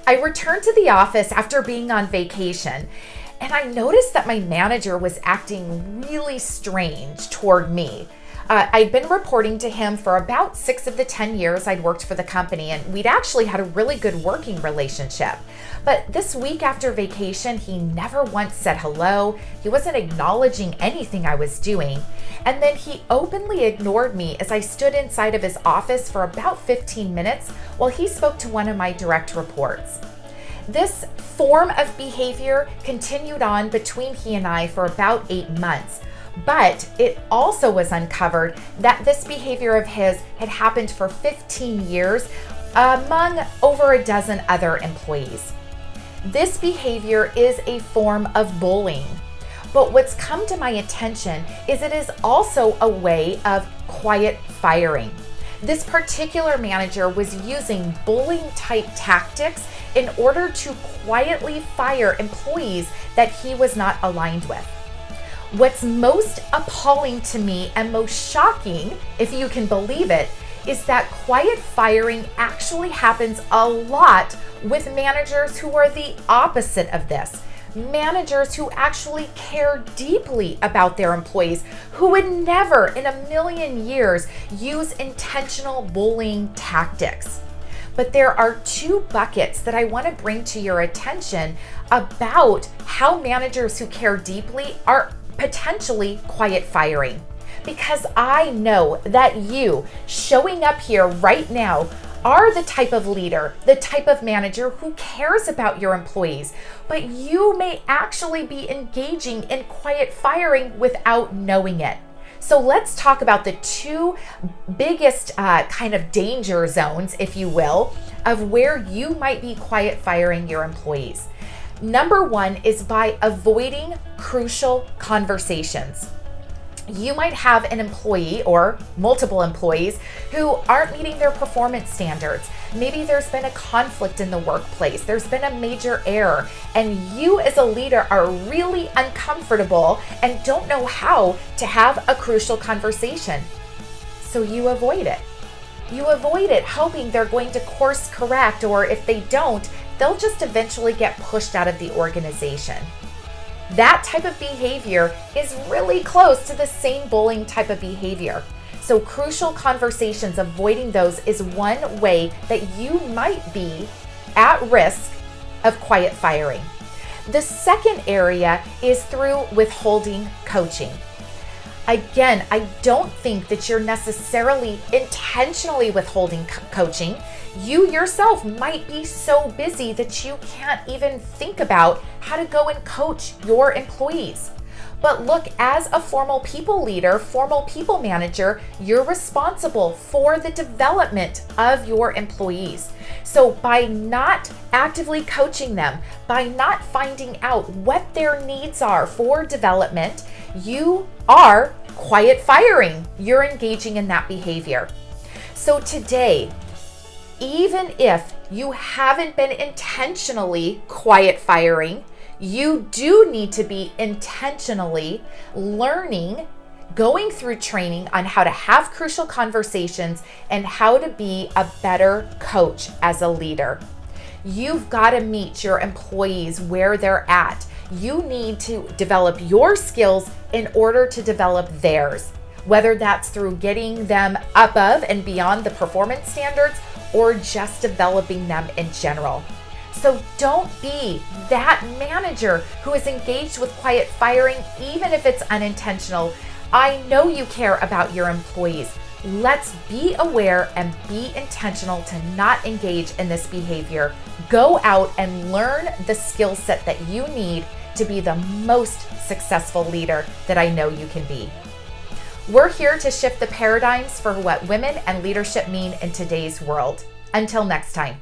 I returned to the office after being on vacation, and I noticed that my manager was acting really strange toward me. I'd been reporting to him for about 6 of the 10 years I'd worked for the company, and we'd actually had a really good working relationship. But this week after vacation, he never once said hello. He wasn't acknowledging anything I was doing. And then he openly ignored me as I stood inside of his office for about 15 minutes while he spoke to one of my direct reports. This form of behavior continued on between he and I for about 8 months. But it also was uncovered that this behavior of his had happened for 15 years among over a dozen other employees. This behavior is a form of bullying. But what's come to my attention is it is also a way of quiet firing. This particular manager was using bullying type tactics in order to quietly fire employees that he was not aligned with. What's most appalling to me and most shocking, if you can believe it, is that quiet firing actually happens a lot with managers who are the opposite of this. Managers who actually care deeply about their employees, who would never in a million years use intentional bullying tactics. But there are 2 buckets that I want to bring to your attention about how managers who care deeply are potentially quiet firing. Because I know that you showing up here right now are the type of leader, the type of manager who cares about your employees, but you may actually be engaging in quiet firing without knowing it. So let's talk about the 2 biggest kind of danger zones, if you will, of where you might be quiet firing your employees. Number 1 is by avoiding crucial conversations. You might have an employee or multiple employees who aren't meeting their performance standards. Maybe there's been a conflict in the workplace. There's been a major error, and you as a leader are really uncomfortable and don't know how to have a crucial conversation. So you avoid it. You avoid it, hoping they're going to course correct, or if they don't, they'll just eventually get pushed out of the organization. That type of behavior is really close to the same bullying type of behavior. So crucial conversations, avoiding those is one way that you might be at risk of quiet firing. The second area is through withholding coaching. Again, I don't think that you're necessarily intentionally withholding coaching. You yourself might be so busy that you can't even think about how to go and coach your employees. But look, as a formal people leader, formal people manager, you're responsible for the development of your employees. So by not actively coaching them, by not finding out what their needs are for development, you are quiet firing. You're engaging in that behavior. So today, even if you haven't been intentionally quiet firing, you do need to be intentionally learning, going through training on how to have crucial conversations and how to be a better coach as a leader. You've got to meet your employees where they're at. You need to develop your skills in order to develop theirs, whether that's through getting them above and beyond the performance standards or just developing them in general. So don't be that manager who is engaged with quiet firing, even if it's unintentional. I know you care about your employees. Let's be aware and be intentional to not engage in this behavior. Go out and learn the skill set that you need to be the most successful leader that I know you can be. We're here to shift the paradigms for what women and leadership mean in today's world. Until next time.